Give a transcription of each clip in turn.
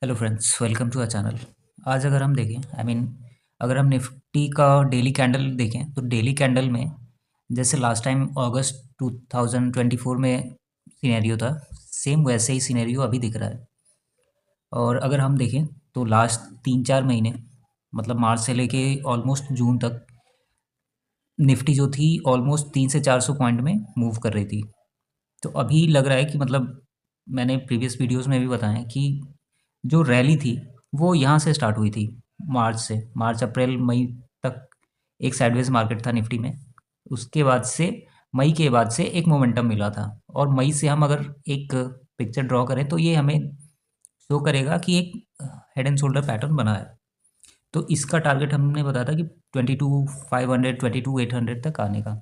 Hello friends, welcome to our channel. आज अगर हम देखें अगर हम निफ्टी का डेली कैंडल देखें तो डेली कैंडल में जैसे लास्ट टाइम अगस्त 2024 में सिनेरियो था, सेम वैसे ही सिनेरियो अभी दिख रहा है। और अगर हम देखें तो लास्ट 3-4 महीने मतलब मार्च से लेके ऑलमोस्ट जून तक निफ्टी जो थी ऑलमोस्ट 300 से 400 पॉइंट में मूव कर रही थी। तो अभी लग रहा है कि मतलब मैंने प्रीवियस वीडियोस में भी बताया कि जो रैली थी वो यहाँ से स्टार्ट हुई थी। मार्च अप्रैल मई तक एक साइडवेज मार्केट था निफ्टी में। उसके बाद से मई के बाद से एक मोमेंटम मिला था, और मई से हम अगर एक पिक्चर ड्रॉ करें तो ये हमें शो करेगा कि एक हेड एंड शोल्डर पैटर्न बना है। तो इसका टारगेट हमने बताया था कि 22,500 22,800 तक आने का।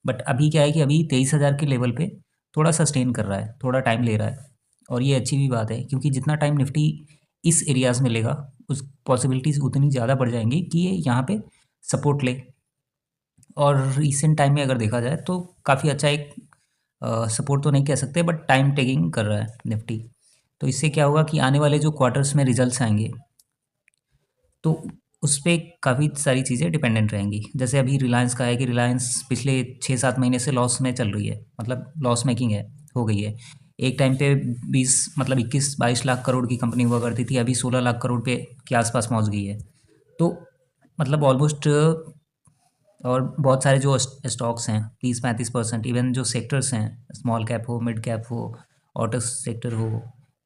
बट अभी क्या है कि अभी 23,000 के लेवल पे थोड़ा सस्टेन कर रहा है, थोड़ा टाइम ले रहा है। और ये अच्छी भी बात है, क्योंकि जितना टाइम निफ्टी इस एरियाज़ में लेगा उस पॉसिबिलिटीज़ उतनी ज़्यादा बढ़ जाएंगी कि ये यहाँ पे सपोर्ट ले। और रिसेंट टाइम में अगर देखा जाए तो काफ़ी अच्छा एक सपोर्ट तो नहीं कह सकते, बट टाइम टेकिंग कर रहा है निफ्टी। तो इससे क्या होगा कि आने वाले जो क्वार्टर्स में रिजल्ट्स आएंगे तो उस पे काफ़ी सारी चीज़ें डिपेंडेंट रहेंगी। जैसे अभी रिलायंस का है कि रिलायंस पिछले 6-7 महीने से लॉस में चल रही है, मतलब लॉस मेकिंग है, हो गई है। एक टाइम पे 20 मतलब 21-22 लाख करोड़ की कंपनी हुआ करती थी, अभी 16 लाख करोड़ पे के आसपास पहुंच गई है। तो मतलब ऑलमोस्ट, और बहुत सारे जो स्टॉक्स हैं 30-35%, इवन जो सेक्टर्स हैं, स्मॉल कैप हो, मिड कैप हो, ऑटो सेक्टर हो,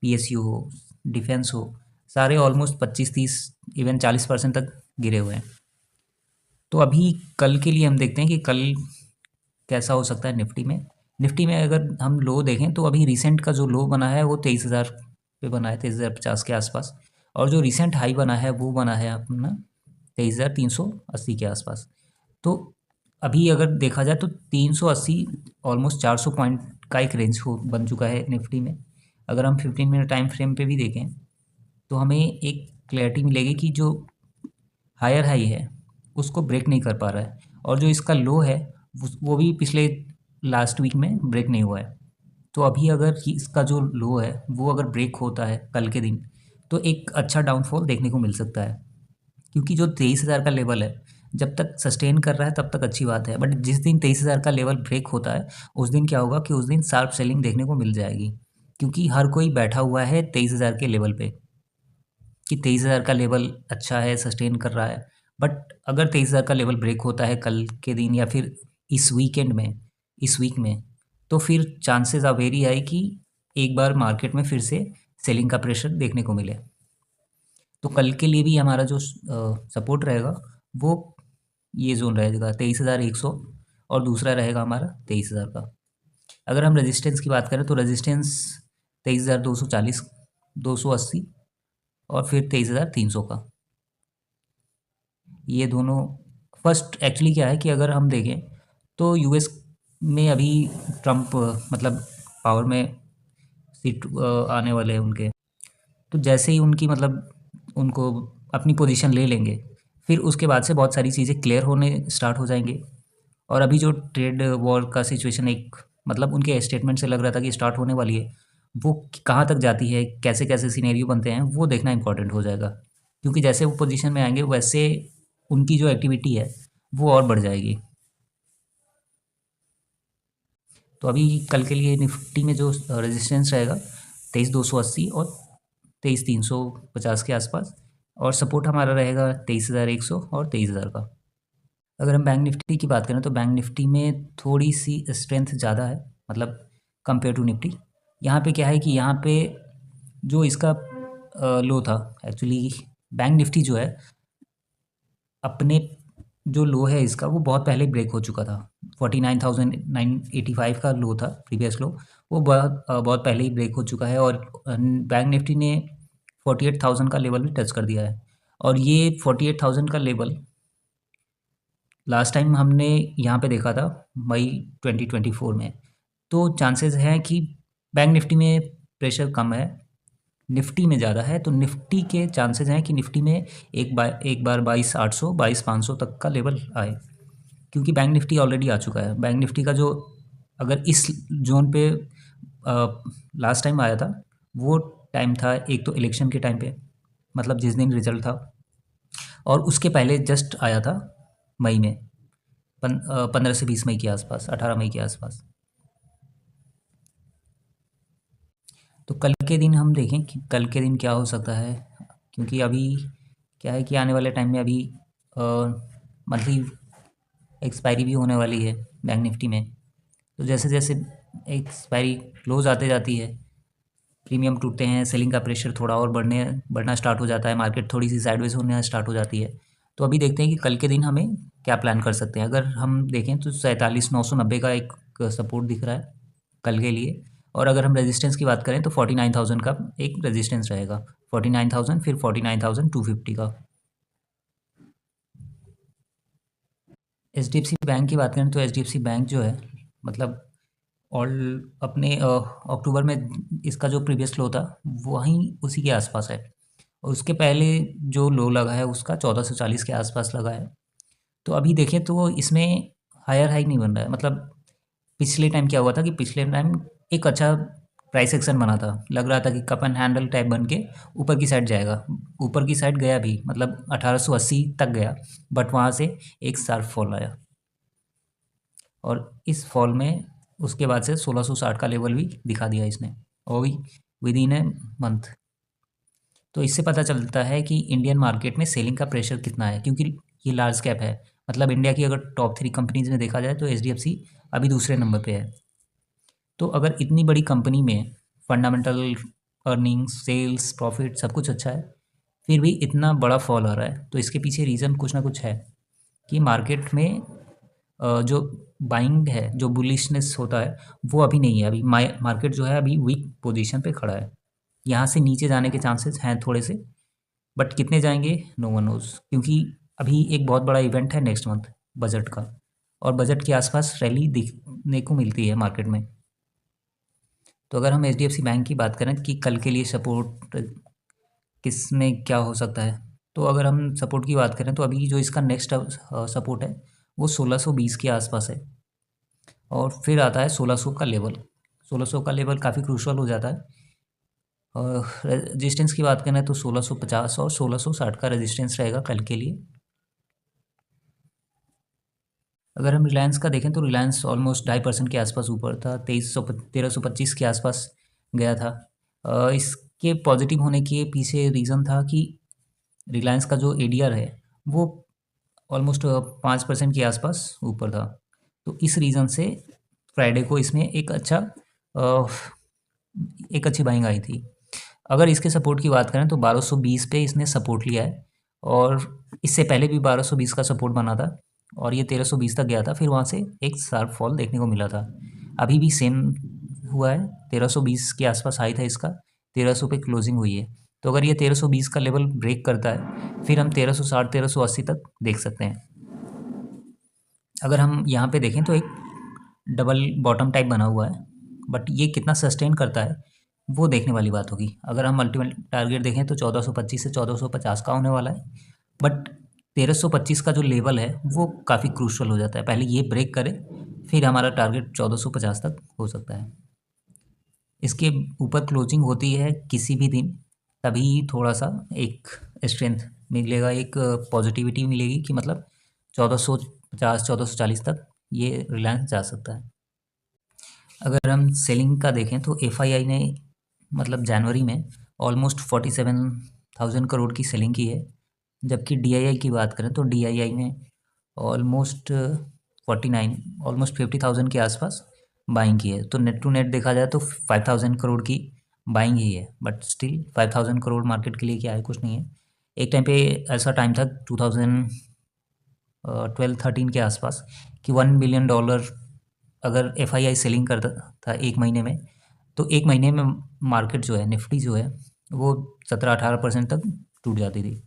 पीएसयू हो, डिफेंस हो, सारे ऑलमोस्ट 25-30 इवन 40% तक गिरे हुए हैं। तो अभी कल के लिए हम देखते हैं कि कल कैसा हो सकता है निफ्टी में अगर हम लो देखें तो अभी रिसेंट का जो लो बना है वो 23,000 पे बना है, 23,050 के आसपास। और जो रिसेंट हाई बना है वो बना है अपना 23,380 के आसपास। तो अभी अगर देखा जाए तो 380 ऑलमोस्ट 400 पॉइंट का एक रेंज हो बन चुका है निफ्टी में। अगर हम 15 मिनट टाइम फ्रेम पे भी देखें तो हमें एक क्लैरिटी मिलेगी कि जो हायर हाई है उसको ब्रेक नहीं कर पा रहा है, और जो इसका लो है वो भी पिछले लास्ट वीक में ब्रेक नहीं हुआ है। तो अभी अगर इसका जो लो है वो अगर ब्रेक होता है कल के दिन तो एक अच्छा डाउनफॉल देखने को मिल सकता है। क्योंकि जो 23,000 का लेवल है जब तक सस्टेन कर रहा है तब तक अच्छी बात है, बट जिस दिन 23,000 का लेवल ब्रेक होता है उस दिन क्या होगा कि उस दिन शार्प सेलिंग देखने को मिल जाएगी। क्योंकि हर कोई बैठा हुआ है 23,000 के लेवल पे कि 23,000 का लेवल अच्छा है, सस्टेन कर रहा है। बट अगर 23,000 का लेवल ब्रेक होता है कल के दिन या फिर इस वीकेंड में, इस वीक में, तो फिर चांसेस आर वेरी हाई कि एक बार मार्केट में फिर से सेलिंग का प्रेशर देखने को मिले। तो कल के लिए भी हमारा जो सपोर्ट रहेगा वो ये जोन रहेगा 23,100, और दूसरा रहेगा हमारा 23,000 का। अगर हम रेजिस्टेंस की बात करें तो रेजिस्टेंस 23,240, 280, और फिर 23,300 का, ये दोनों। फर्स्ट एक्चुअली क्या है कि अगर हम देखें तो यूएस में अभी ट्रम्प मतलब पावर में सीट आने वाले हैं उनके। तो जैसे ही उनकी मतलब उनको अपनी पोजीशन ले लेंगे फिर उसके बाद से बहुत सारी चीज़ें क्लियर होने स्टार्ट हो जाएंगे। और अभी जो ट्रेड वॉर का सिचुएशन एक मतलब उनके स्टेटमेंट से लग रहा था कि स्टार्ट होने वाली है, वो कहाँ तक जाती है, कैसे कैसे सिनेरियो बनते हैं, वो देखना इंपॉर्टेंट हो जाएगा। क्योंकि जैसे वो पोजीशन में आएंगे वैसे उनकी जो एक्टिविटी है वो और बढ़ जाएगी। तो अभी कल के लिए निफ्टी में जो रेजिस्टेंस रहेगा 23,280 और 23,350 के आसपास, और सपोर्ट हमारा रहेगा 23,100 और 23,000 का। अगर हम बैंक निफ्टी की बात करें तो बैंक निफ्टी में थोड़ी सी स्ट्रेंथ ज़्यादा है, मतलब कंपेयर टू निफ्टी। यहाँ पे क्या है कि यहाँ पे जो इसका लो था एक्चुअली, बैंक निफ्टी जो है अपने जो लो है इसका वो बहुत पहले ब्रेक हो चुका था। 49,985 का लो था प्रीवियस लो, वो बहुत पहले ही ब्रेक हो चुका है। और बैंक निफ्टी ने 48,000 का लेवल भी टच कर दिया है। और ये 48,000 का लेवल लास्ट टाइम हमने यहाँ पे देखा था मई 2024 में। तो चांसेस हैं कि बैंक निफ्टी में प्रेशर कम है, निफ्टी में ज़्यादा है। तो निफ्टी के चांसेस हैं कि निफ्टी में एक बार 22,800 22,500 तक का लेवल आए। क्योंकि बैंक निफ्टी ऑलरेडी आ चुका है। बैंक निफ्टी का जो अगर इस जोन पे लास्ट टाइम आया था वो टाइम था, एक तो इलेक्शन के टाइम पे, मतलब जिस दिन रिजल्ट था, और उसके पहले जस्ट आया था मई में, 15 से 20 मई के आसपास, 18 मई के आसपास। तो कल के दिन हम देखें कि कल के दिन क्या हो सकता है, क्योंकि अभी क्या है कि आने वाले टाइम में अभी मंथली एक्सपायरी भी होने वाली है बैंक निफ्टी में। तो जैसे जैसे एक्सपायरी क्लोज आते जाती है, प्रीमियम टूटते हैं, सेलिंग का प्रेशर थोड़ा और बढ़ना स्टार्ट हो जाता है, मार्केट थोड़ी सी साइडवेज होने स्टार्ट हो जाती है। तो अभी देखते हैं कि कल के दिन हमें क्या प्लान कर सकते हैं। अगर हम देखें तो 47,990 का एक सपोर्ट दिख रहा है कल के लिए, और अगर हम रेजिस्टेंस की बात करें तो 49,000 का एक रेजिस्टेंस रहेगा, 49,000 फिर 49,250 का। एचडीएफसी बैंक की बात करें तो एचडीएफसी बैंक जो है, मतलब और अपने अक्टूबर में इसका जो प्रीवियस लो था वहीं उसी के आसपास है, और उसके पहले जो लो लगा है उसका 1440 के आसपास लगा है। तो अभी देखें तो इसमें हायर हाई नहीं बन रहा है, मतलब पिछले टाइम क्या हुआ था कि पिछले टाइम एक अच्छा प्राइस एक्शन बना था, लग रहा था कि कप एंड हैंडल टाइप बन के ऊपर की साइड जाएगा, ऊपर की साइड गया भी, मतलब 1880 तक गया, बट वहाँ से एक शार्प फॉल आया, और इस फॉल में उसके बाद से 1660 का लेवल भी दिखा दिया इसने, और भी विद इन ए मंथ। तो इससे पता चलता है कि इंडियन मार्केट में सेलिंग का प्रेशर कितना है, क्योंकि ये लार्ज कैप है, मतलब इंडिया की अगर टॉप 3 कंपनीज में देखा जाए तो एचडीएफसी अभी दूसरे नंबर पे है। तो अगर इतनी बड़ी कंपनी में फंडामेंटल अर्निंग्स, सेल्स, प्रॉफिट सब कुछ अच्छा है, फिर भी इतना बड़ा फॉल आ रहा है, तो इसके पीछे रीज़न कुछ ना कुछ है कि मार्केट में जो बाइंग है, जो बुलिशनेस होता है, वो अभी नहीं है। अभी मार्केट जो है अभी वीक पोजीशन पे खड़ा है, यहाँ से नीचे जाने के चांसेस हैं थोड़े से, बट कितने जाएंगे नो वन नोज, क्योंकि अभी एक बहुत बड़ा इवेंट है नेक्स्ट मंथ बजट का, और बजट के आसपास रैली दिखने को मिलती है मार्केट में। तो अगर हम एचडीएफसी बैंक की बात करें कि कल के लिए सपोर्ट किस में क्या हो सकता है, तो अगर हम सपोर्ट की बात करें तो अभी जो इसका नेक्स्ट सपोर्ट है वो 1620 के आसपास है, और फिर आता है 1600 का लेवल। 1600 का लेवल काफ़ी क्रूशल हो जाता है। और रेजिस्टेंस की बात करें तो 1650 और 1660 का रेजिस्टेंस रहेगा कल के लिए। अगर हम रिलायंस का देखें तो रिलायंस ऑलमोस्ट 2.5% के आसपास ऊपर था, 1325 के आसपास गया था। इसके पॉजिटिव होने के पीछे रीज़न था कि रिलायंस का जो एडीआर है वो ऑलमोस्ट 5% के आसपास ऊपर था, तो इस रीज़न से फ्राइडे को इसमें एक अच्छी बाइंग आई थी। अगर इसके सपोर्ट की बात करें तो 1220 पे इसने सपोर्ट लिया है, और इससे पहले भी 1220 का सपोर्ट बना था, और ये 1320 तक गया था, फिर वहाँ से एक शार्प फॉल देखने को मिला था। अभी भी सेम हुआ है, 1320 के आसपास हाई था इसका, 1300 पे क्लोजिंग हुई है। तो अगर ये 1320 का लेवल ब्रेक करता है फिर हम 1360 1380 तक देख सकते हैं। अगर हम यहाँ पे देखें तो एक डबल बॉटम टाइप बना हुआ है, बट ये कितना सस्टेन करता है वो देखने वाली बात होगी। अगर हम अल्टीमेट टारगेट देखें तो 1425 से 1450 का होने वाला है, बट 1325 का जो लेवल है वो काफ़ी क्रूशल हो जाता है, पहले ये ब्रेक करे फिर हमारा टारगेट 1450 तक हो सकता है। इसके ऊपर क्लोजिंग होती है किसी भी दिन, तभी थोड़ा सा एक स्ट्रेंथ मिलेगा, एक पॉजिटिविटी मिलेगी कि मतलब 1450 1440 तक ये रिलायंस जा सकता है। अगर हम सेलिंग का देखें तो एफआईआई ने मतलब जनवरी में ऑलमोस्ट 47,000 करोड़ की सेलिंग की है, जबकि डीआईआई की बात करें तो डीआईआई ने ऑलमोस्ट 50,000 के आसपास बाइंग की है। तो नेट टू नेट देखा जाए तो 5,000 करोड़ की बाइंग ही है, बट स्टिल 5,000 करोड़ मार्केट के लिए क्या है, कुछ नहीं है। एक टाइम पे ऐसा टाइम था 2012-13 के आसपास कि $1 बिलियन अगर एफआईआई सेलिंग करता था एक महीने में, तो एक महीने में मार्केट जो है निफ्टी जो है वो 17-18% तक टूट जाती थी।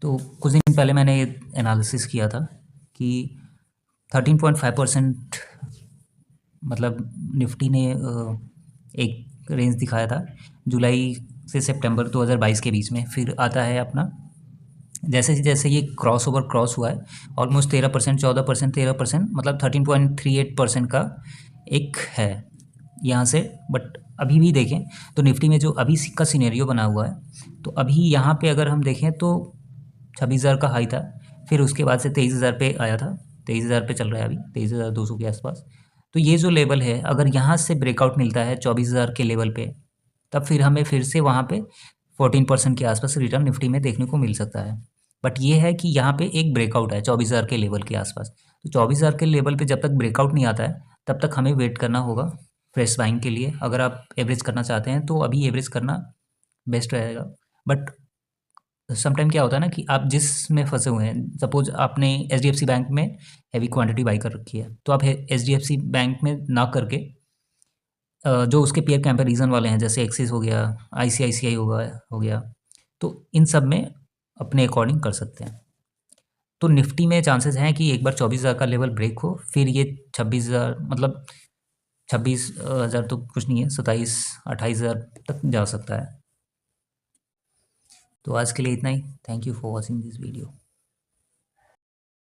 तो कुछ दिन पहले मैंने ये एनालिसिस किया था कि 13.5% मतलब निफ्टी ने एक रेंज दिखाया था जुलाई से सितंबर 2022 के बीच में, फिर आता है अपना जैसे जैसे ये क्रॉस ओवर क्रॉस हुआ है ऑलमोस्ट 13%, 14%, 13%, मतलब 13.38% का एक है यहाँ से, बट अभी भी देखें तो निफ्टी में जो अभी का सिनेरियो बना हुआ है, तो अभी यहाँ पे अगर हम देखें तो 26,000 का हाई था, फिर उसके बाद से 23,000 पे आया था, 23,000 पे चल रहा है अभी, 23,200 के आसपास। तो ये जो लेवल है, अगर यहाँ से ब्रेकआउट मिलता है 24,000 के लेवल पे, तब फिर हमें फिर से वहाँ पे 14% के आसपास रिटर्न निफ्टी में देखने को मिल सकता है। बट ये है कि यहाँ पे एक ब्रेकआउट है 24,000 के लेवल के आसपास। तो 24,000 के लेवल पे जब तक ब्रेकआउट नहीं आता है, तब तक हमें वेट करना होगा फ्रेश बाइंग के लिए। अगर आप एवरेज करना चाहते हैं तो अभी एवरेज करना बेस्ट रहेगा। बट समटाइम क्या होता है ना कि आप जिस में फंसे हुए हैं, सपोज आपने एचडीएफसी बैंक में हैवी क्वांटिटी बाई कर रखी है, तो आप एचडीएफसी बैंक में ना करके जो उसके पेयर कंपैरिजन वाले हैं, जैसे एक्सिस हो गया, आईसीआईसीआई हो गया, तो इन सब में अपने अकॉर्डिंग कर सकते हैं। तो निफ्टी में चांसेस हैं कि एक बार 24,000 का लेवल ब्रेक हो, फिर ये 26,000, मतलब 26,000 तो कुछ नहीं है, 27-28,000 तक जा सकता है। तो आज के लिए इतना ही। Thank you for watching this video.